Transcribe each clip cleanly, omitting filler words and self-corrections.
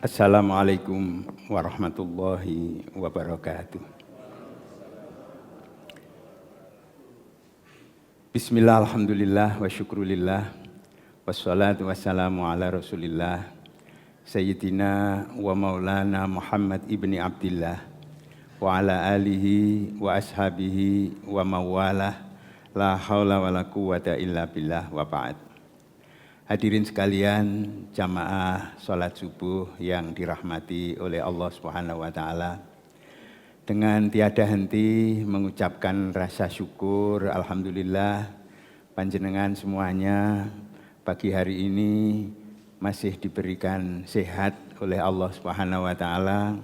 Assalamualaikum warahmatullahi wabarakatuh. Bismillah, alhamdulillah, wa syukrulillah, wassalatu wassalamu ala rasulillah, Sayyidina wa maulana Muhammad ibni Abdillah, wa ala alihi wa ashabihi wa mawalah, la hawla wa la quwwata illa billah wa ba'd. Hadirin sekalian, jamaah sholat subuh yang dirahmati oleh Allah Subhanahu wa Ta'ala. Dengan tiada henti mengucapkan rasa syukur, alhamdulillah, panjenengan semuanya pagi hari ini masih diberikan sehat oleh Allah Subhanahu wa Ta'ala,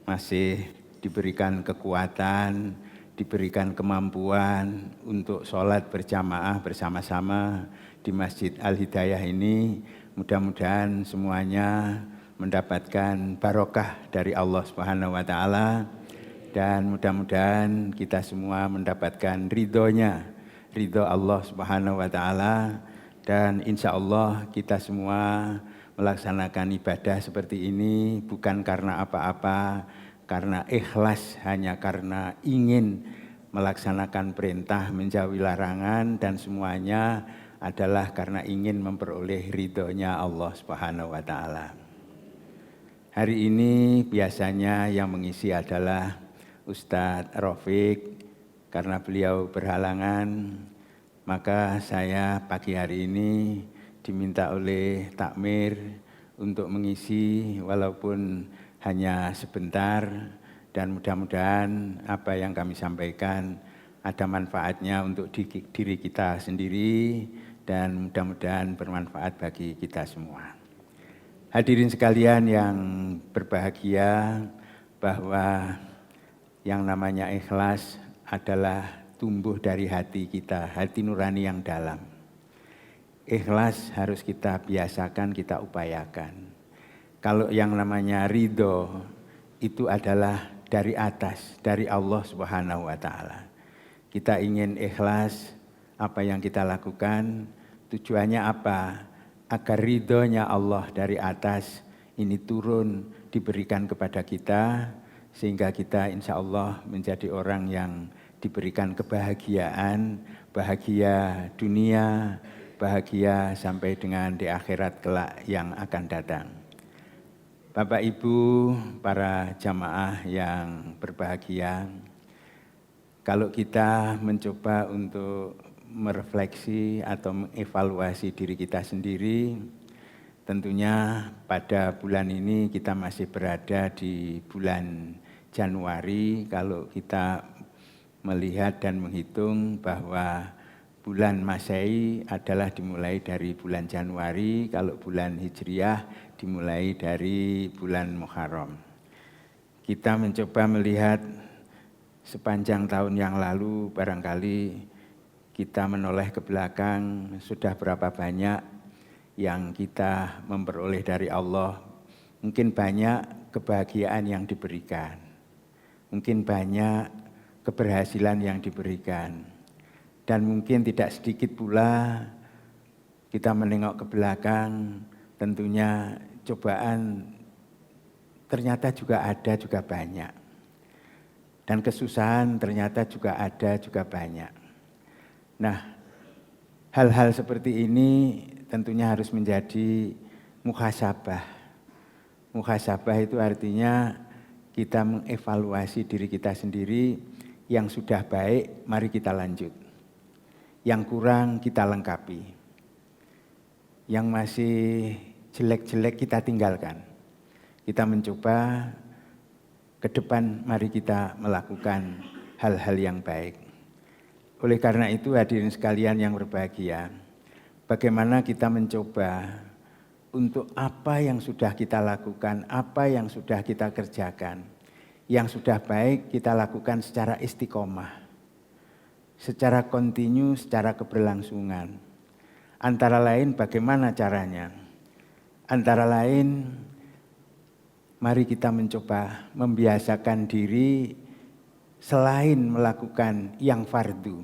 masih diberikan kekuatan, diberikan kemampuan untuk sholat berjamaah bersama-sama di Masjid Al-Hidayah ini. Mudah-mudahan semuanya mendapatkan barokah dari Allah Subhanahu wa Ta'ala, dan mudah-mudahan kita semua mendapatkan ridho Allah Subhanahu wa Ta'ala, dan insya Allah kita semua melaksanakan ibadah seperti ini bukan karena apa-apa, karena ikhlas, hanya karena ingin melaksanakan perintah, menjauhi larangan, dan semuanya adalah karena ingin memperoleh ridhonya Allah Subhanahu wa Ta'ala. Hari ini biasanya yang mengisi adalah Ustadz Rafiq, karena beliau berhalangan, maka saya pagi hari ini diminta oleh takmir untuk mengisi walaupun hanya sebentar, dan mudah-mudahan apa yang kami sampaikan ada manfaatnya untuk diri kita sendiri, dan mudah-mudahan bermanfaat bagi kita semua. Hadirin sekalian yang berbahagia, bahwa yang namanya ikhlas adalah tumbuh dari hati kita, hati nurani yang dalam. Ikhlas harus kita biasakan, kita upayakan. Kalau yang namanya ridho itu adalah dari atas, dari Allah Subhanahu wa Ta'ala. Kita ingin ikhlas apa yang kita lakukan, tujuannya apa? Agar ridhonya Allah dari atas ini turun, diberikan kepada kita, sehingga kita insya Allah menjadi orang yang diberikan kebahagiaan, bahagia dunia, bahagia sampai dengan di akhirat kelak yang akan datang. Bapak Ibu, para jamaah yang berbahagia, kalau kita mencoba untuk merefleksi atau mengevaluasi diri kita sendiri, tentunya pada bulan ini kita masih berada di bulan Januari. Kalau kita melihat dan menghitung bahwa bulan Masehi adalah dimulai dari bulan Januari, kalau bulan Hijriah dimulai dari bulan Muharram. Kita mencoba melihat sepanjang tahun yang lalu, barangkali kita menoleh ke belakang, sudah berapa banyak yang kita memperoleh dari Allah. Mungkin banyak kebahagiaan yang diberikan, mungkin banyak keberhasilan yang diberikan, dan mungkin tidak sedikit pula kita menengok ke belakang, tentunya cobaan ternyata juga ada, juga banyak. Dan kesusahan ternyata juga ada, juga banyak. Nah, hal-hal seperti ini tentunya harus menjadi muhasabah. Muhasabah itu artinya kita mengevaluasi diri kita sendiri. Yang sudah baik, mari kita lanjut. Yang kurang kita lengkapi. Yang masih jelek-jelek kita tinggalkan. Kita mencoba ke depan, mari kita melakukan hal-hal yang baik. Oleh karena itu, hadirin sekalian yang berbahagia, bagaimana kita mencoba untuk apa yang sudah kita lakukan, apa yang sudah kita kerjakan, yang sudah baik kita lakukan secara istiqomah, secara kontinu, secara keberlangsungan. Antara lain bagaimana caranya? Antara lain, mari kita mencoba membiasakan diri selain melakukan yang fardu.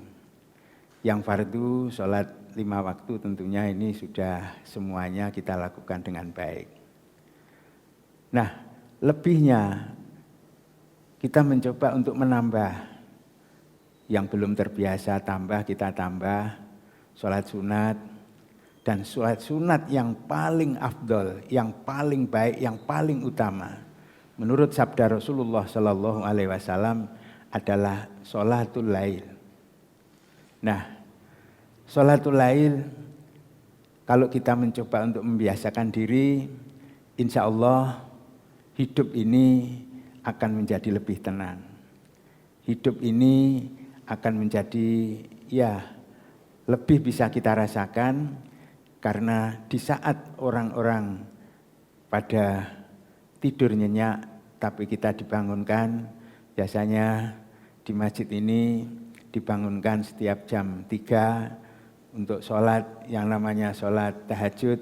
Yang fardu, sholat 5 waktu tentunya ini sudah semuanya kita lakukan dengan baik. Nah, lebihnya kita mencoba untuk menambah. Yang belum terbiasa tambah, kita tambah sholat sunat. Dan sholat sunat yang paling afdol, yang paling baik, yang paling utama, menurut sabda Rasulullah Shallallahu Alaihi Wasallam adalah sholatul lail. Nah, sholatul lail kalau kita mencoba untuk membiasakan diri, insya Allah hidup ini akan menjadi lebih tenang. Hidup ini akan menjadi lebih bisa kita rasakan. Karena di saat orang-orang pada tidur nyenyak, tapi kita dibangunkan, biasanya di masjid ini dibangunkan setiap jam 3 untuk sholat yang namanya sholat tahajud.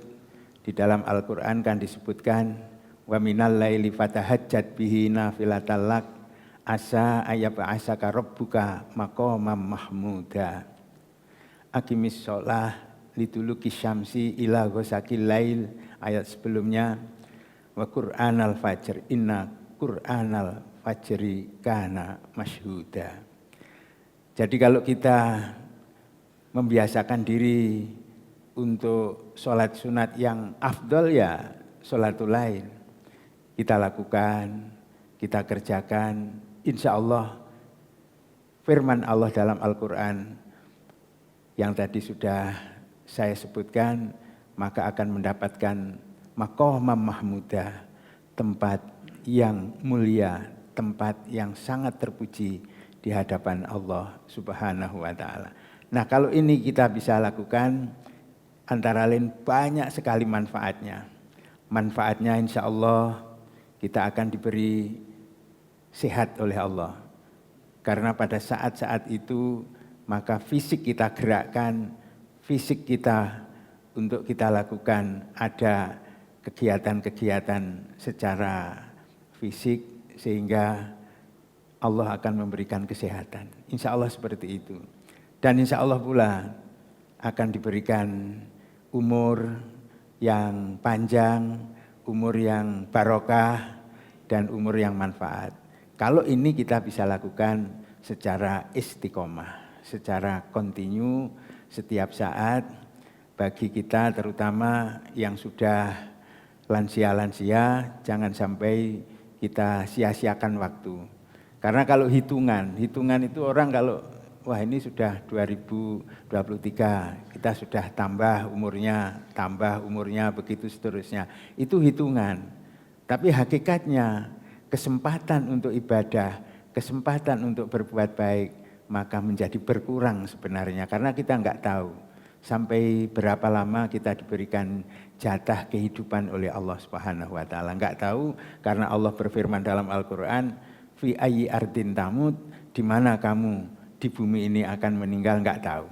Di dalam Al-Quran kan disebutkan, wa minal laili fatahajjat bihi nafilatan lak asa ayyab'asaka rabbuka maqamam mahmuda. Aqimis sholah liduluki syamsi ila ghosakil lail, ayat sebelumnya wa qur'anal fajr inna qur'anal fajri kana masyhuda. Jadi kalau kita membiasakan diri untuk sholat sunat yang afdol, ya sholatul lail kita lakukan, kita kerjakan, insya Allah firman Allah dalam Al-Quran yang tadi sudah saya sebutkan, maka akan mendapatkan maqamam mahmudah, tempat yang mulia, tempat yang sangat terpuji di hadapan Allah Subhanahu wa taala. Nah, kalau ini kita bisa lakukan, antara lain banyak sekali manfaatnya. Manfaatnya insya Allah kita akan diberi sehat oleh Allah. Karena pada saat-saat itu maka fisik kita gerakkan, fisik kita untuk kita lakukan ada kegiatan-kegiatan secara fisik sehingga Allah akan memberikan kesehatan. Insya Allah seperti itu. Dan insya Allah pula akan diberikan umur yang panjang, umur yang barokah, dan umur yang manfaat. Kalau ini kita bisa lakukan secara istiqomah, secara kontinu, setiap saat. Bagi kita terutama yang sudah lansia-lansia, jangan sampai kita sia-siakan waktu. Karena kalau hitungan itu orang kalau wah ini sudah 2023, kita sudah tambah umurnya, begitu seterusnya. Itu hitungan. Tapi hakikatnya kesempatan untuk ibadah, kesempatan untuk berbuat baik, maka menjadi berkurang sebenarnya. Karena kita enggak tahu sampai berapa lama kita diberikan jatah kehidupan oleh Allah Subhanahu wa taala. Enggak tahu, karena Allah berfirman dalam Al-Qur'an, fi ayyi ardin tamut, di mana kamu di bumi ini akan meninggal, enggak tahu.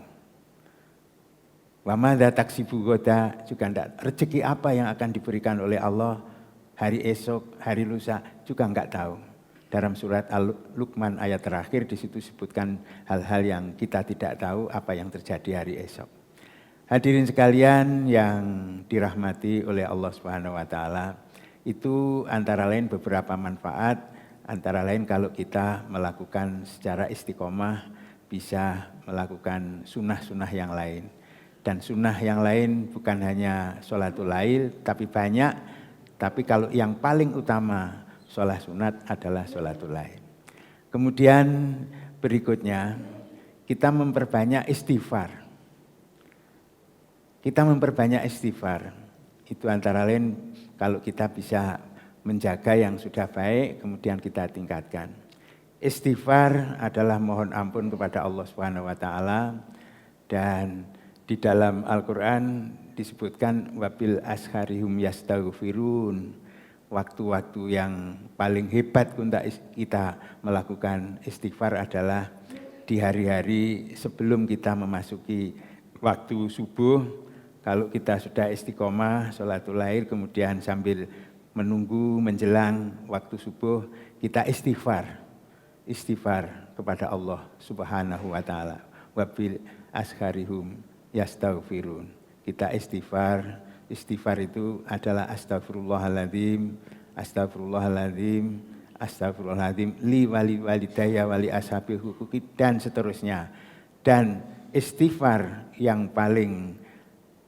Wa madza taksibu ghoda, juga enggak. Rezeki apa yang akan diberikan oleh Allah hari esok, hari lusa, juga enggak tahu. Dalam surat Al-Luqman ayat terakhir di situ sebutkan hal-hal yang kita tidak tahu apa yang terjadi hari esok. Hadirin sekalian yang dirahmati oleh Allah Subhanahu wa taala, itu antara lain beberapa manfaat, antara lain kalau kita melakukan secara istiqomah bisa melakukan sunnah-sunnah yang lain. Dan sunnah yang lain bukan hanya sholatul lail, tapi banyak. Tapi kalau yang paling utama sholat sunat adalah sholatul lail. Kemudian berikutnya kita memperbanyak istighfar. Kita memperbanyak istighfar. Itu antara lain kalau kita bisa menjaga yang sudah baik, kemudian kita tingkatkan. Istighfar adalah mohon ampun kepada Allah Subhanahu wa taala, dan di dalam Al-Qur'an disebutkan wabil asharihum yastaghfirun. Waktu-waktu yang paling hebat untuk kita melakukan istighfar adalah di hari-hari sebelum kita memasuki waktu subuh. Kalau kita sudah istiqomah sholatul lail, kemudian sambil menunggu menjelang waktu subuh, kita istighfar kepada Allah Subhanahu wa taala. Wabil asharihum yastaghfirun. Kita istighfar itu adalah astagfirullahaladzim, astagfirullahaladzim, astagfirullahaladzim, li wali walidayya wali ashabil huquqi, dan seterusnya. Dan istighfar yang paling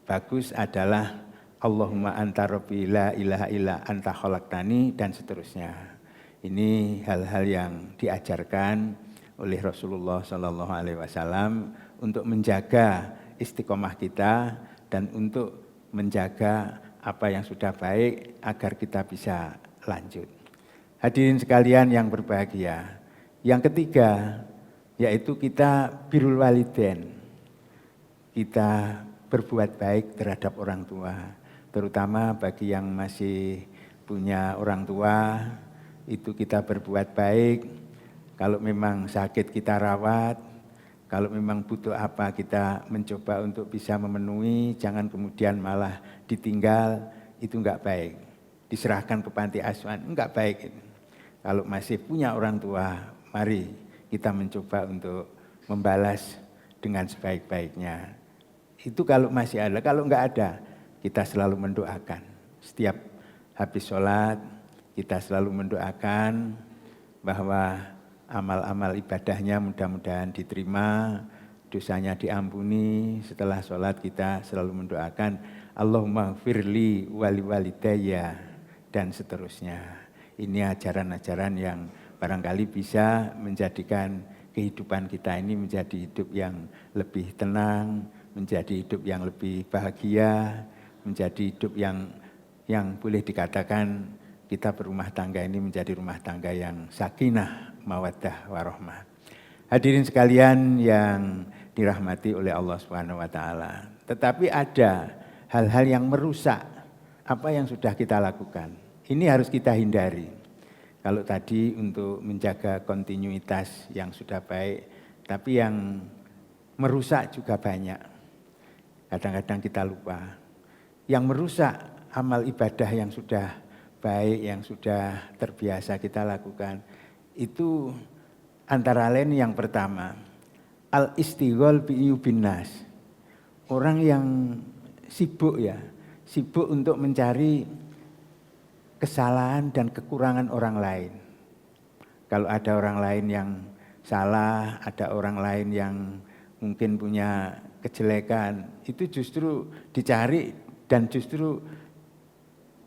bagus adalah Allahumma anta rabbi la ilaha illa anta khalaqtani, dan seterusnya. Ini hal-hal yang diajarkan oleh Rasulullah Sallallahu Alaihi Wasallam untuk menjaga istiqomah kita dan untuk menjaga apa yang sudah baik agar kita bisa lanjut. Hadirin sekalian yang berbahagia. Yang ketiga yaitu kita birrul walidain. Kita berbuat baik terhadap orang tua, terutama bagi yang masih punya orang tua, itu kita berbuat baik. Kalau memang sakit kita rawat, kalau memang butuh apa kita mencoba untuk bisa memenuhi, jangan kemudian malah ditinggal, itu enggak baik. Diserahkan ke panti asuhan, enggak baik. Kalau masih punya orang tua, mari kita mencoba untuk membalas dengan sebaik-baiknya. Itu kalau masih ada, kalau enggak ada, kita selalu mendoakan. Setiap habis sholat, kita selalu mendoakan bahwa amal-amal ibadahnya mudah-mudahan diterima, dosanya diampuni. Setelah sholat kita selalu mendoakan, Allahumma firli wali walidayya, dan seterusnya. Ini ajaran-ajaran yang barangkali bisa menjadikan kehidupan kita ini menjadi hidup yang lebih tenang, menjadi hidup yang lebih bahagia, menjadi hidup yang boleh dikatakan kita berumah tangga ini menjadi rumah tangga yang sakinah, mawaddah, warahmah. Hadirin sekalian yang dirahmati oleh Allah Subhanahu wa taala. Tetapi ada hal-hal yang merusak apa yang sudah kita lakukan. Ini harus kita hindari. Kalau tadi untuk menjaga kontinuitas yang sudah baik, tapi yang merusak juga banyak. Kadang-kadang kita lupa. Yang merusak amal ibadah yang sudah baik, yang sudah terbiasa kita lakukan, itu antara lain yang pertama, al-istighol bi'iyubin nas. Orang yang sibuk sibuk untuk mencari kesalahan dan kekurangan orang lain. Kalau ada orang lain yang salah, ada orang lain yang mungkin punya kejelekan, itu justru dicari dan justru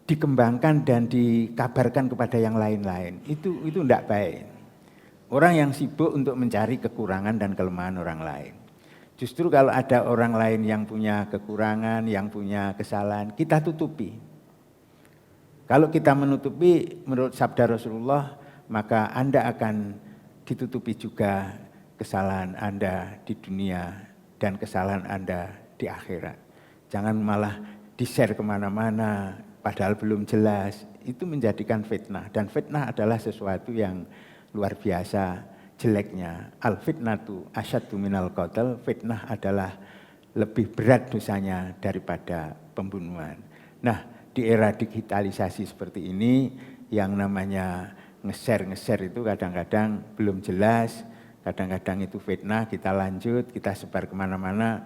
dikembangkan dan dikabarkan kepada yang lain-lain. Itu tidak baik. Orang yang sibuk untuk mencari kekurangan dan kelemahan orang lain. Justru kalau ada orang lain yang punya kekurangan, yang punya kesalahan, kita tutupi. Kalau kita menutupi menurut sabda Rasulullah, maka Anda akan ditutupi juga kesalahan Anda di dunia dan kesalahan Anda di akhirat. Jangan malah di-share kemana-mana, padahal belum jelas. Itu menjadikan fitnah. Dan fitnah adalah sesuatu yang luar biasa jeleknya. Al-fitnatu asyaddu minal qatl. Fitnah adalah lebih berat dosanya daripada pembunuhan. Nah, di era digitalisasi seperti ini, yang namanya nge-share itu kadang-kadang belum jelas, kadang-kadang itu fitnah, kita lanjut, kita sebar kemana-mana,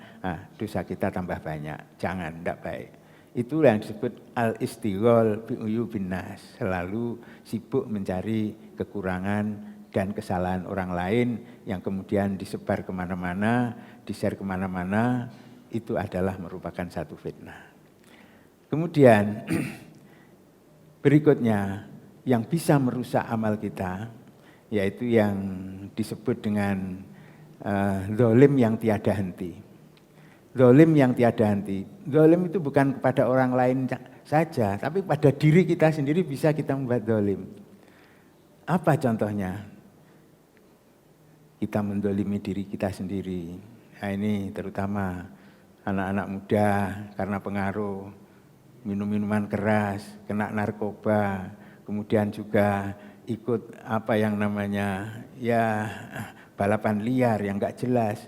dosa kita tambah banyak. Jangan, tidak baik. Itu yang disebut al-istighol bi'uyubin nas. Selalu sibuk mencari kekurangan dan kesalahan orang lain yang kemudian disebar kemana-mana, di-share kemana-mana, itu adalah merupakan satu fitnah. Kemudian berikutnya yang bisa merusak amal kita, yaitu yang disebut dengan zalim yang tiada henti. Zalim yang tiada henti. Zalim itu bukan kepada orang lain saja, tapi pada diri kita sendiri bisa kita membuat zalim. Apa contohnya? Kita menzalimi diri kita sendiri. Nah, ini terutama anak-anak muda karena pengaruh minum-minuman keras, kena narkoba, kemudian juga ikut apa yang namanya balapan liar yang enggak jelas.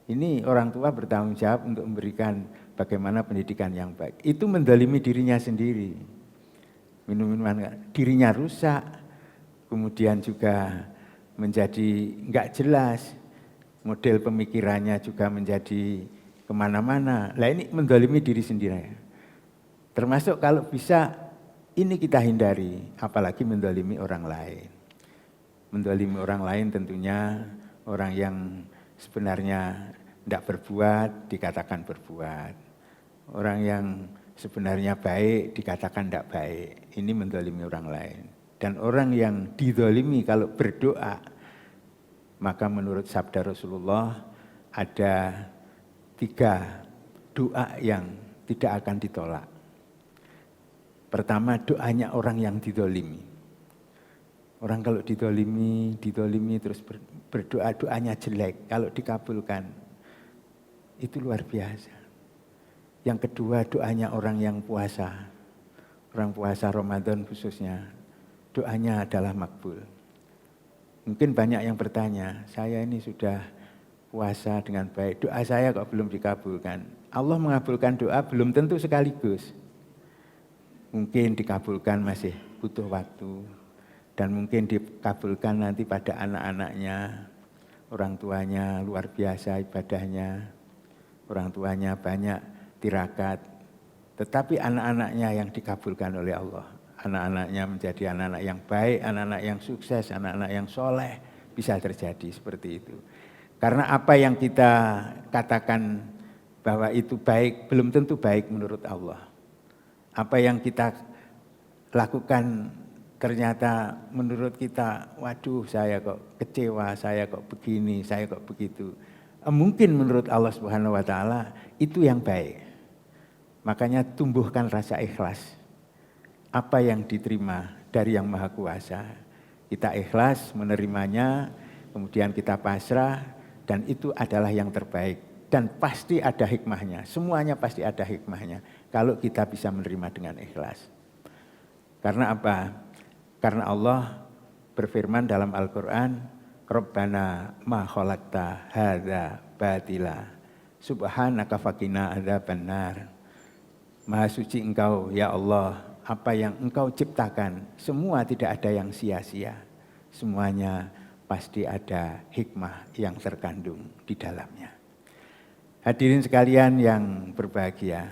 Ini orang tua bertanggung jawab untuk memberikan bagaimana pendidikan yang baik. Itu menzalimi dirinya sendiri. Minum-minuman, dirinya rusak, kemudian juga menjadi enggak jelas, model pemikirannya juga menjadi kemana-mana. Lah ini menzalimi diri sendiri. Termasuk kalau bisa Ini kita hindari, apalagi mendolimi orang lain. Mendolimi orang lain tentunya orang yang sebenarnya tidak berbuat, dikatakan berbuat. Orang yang sebenarnya baik, dikatakan tidak baik. Ini mendolimi orang lain. Dan orang yang didolimi kalau berdoa, maka menurut sabda Rasulullah ada 3 doa yang tidak akan ditolak. Pertama, doanya orang yang didolimi. Orang kalau didolimi terus berdoa, doanya jelek. Kalau dikabulkan, itu luar biasa. Yang kedua, doanya orang yang puasa. Orang puasa Ramadan khususnya, doanya adalah makbul. Mungkin banyak yang bertanya, saya ini sudah puasa dengan baik, doa saya kok belum dikabulkan. Allah mengabulkan doa belum tentu sekaligus. Mungkin dikabulkan masih butuh waktu. Dan mungkin dikabulkan nanti pada anak-anaknya, orang tuanya luar biasa ibadahnya, orang tuanya banyak tirakat. Tetapi anak-anaknya yang dikabulkan oleh Allah, anak-anaknya menjadi anak-anak yang baik, anak-anak yang sukses, anak-anak yang soleh, bisa terjadi seperti itu. Karena apa yang kita katakan bahwa itu baik, belum tentu baik menurut Allah. Apa yang kita lakukan ternyata menurut kita, waduh saya kok kecewa, saya kok begini, saya kok begitu. Mungkin menurut Allah Subhanahu wa Ta'ala itu yang baik. Makanya tumbuhkan rasa ikhlas. Apa yang diterima dari Yang Maha Kuasa, kita ikhlas menerimanya, kemudian kita pasrah, dan itu adalah yang terbaik. Dan pasti ada hikmahnya, semuanya pasti ada hikmahnya kalau kita bisa menerima dengan ikhlas. Karena apa? Karena Allah berfirman dalam Al-Quran, Rabbana ma khalaqta hadza batila, subhanaka faqina adzabannar. Maha suci Engkau, ya Allah, apa yang Engkau ciptakan, semua tidak ada yang sia-sia. Semuanya pasti ada hikmah yang terkandung di dalamnya. Hadirin sekalian yang berbahagia,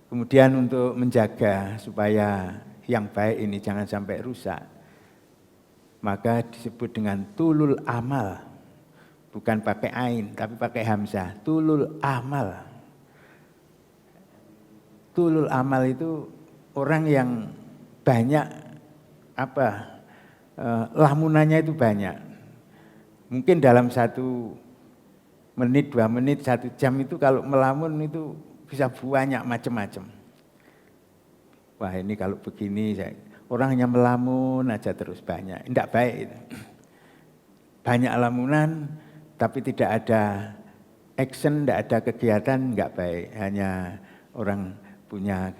kemudian untuk menjaga supaya yang baik ini jangan sampai rusak, maka disebut dengan tulul amal. Bukan pakai ain, tapi pakai hamzah. Tulul amal. Tulul amal itu orang yang banyak lamunannya itu banyak. Mungkin dalam 1 menit, 2 menit, 1 jam itu kalau melamun itu bisa banyak macam-macam. Wah ini kalau begini, orang hanya melamun aja terus banyak. Tidak baik itu. Banyak lamunan, tapi tidak ada action, tidak ada kegiatan, enggak baik. Hanya orang punya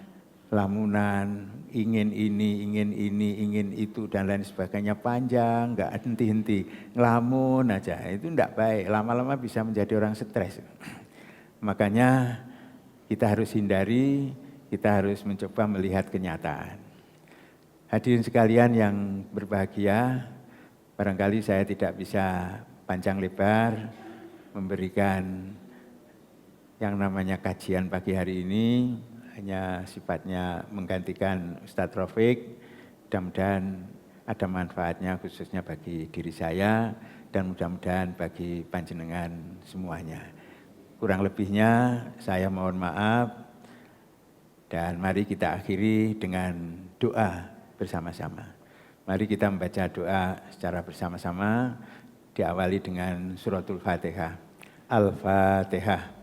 lamunan, ingin ini, ingin itu, dan lain sebagainya panjang, enggak henti-henti. Ngelamun aja, itu enggak baik. Lama-lama bisa menjadi orang stres. Makanya kita harus hindari, kita harus mencoba melihat kenyataan. Hadirin sekalian yang berbahagia, barangkali saya tidak bisa panjang lebar memberikan yang namanya kajian pagi hari ini, hanya sifatnya menggantikan Ustadz Rafiq. Mudah-mudahan ada manfaatnya khususnya bagi diri saya dan mudah-mudahan bagi panjenengan semuanya. Kurang lebihnya saya mohon maaf. Dan mari kita akhiri dengan doa bersama-sama. Mari kita membaca doa secara bersama-sama, diawali dengan suratul Fatihah. Al-Fatihah.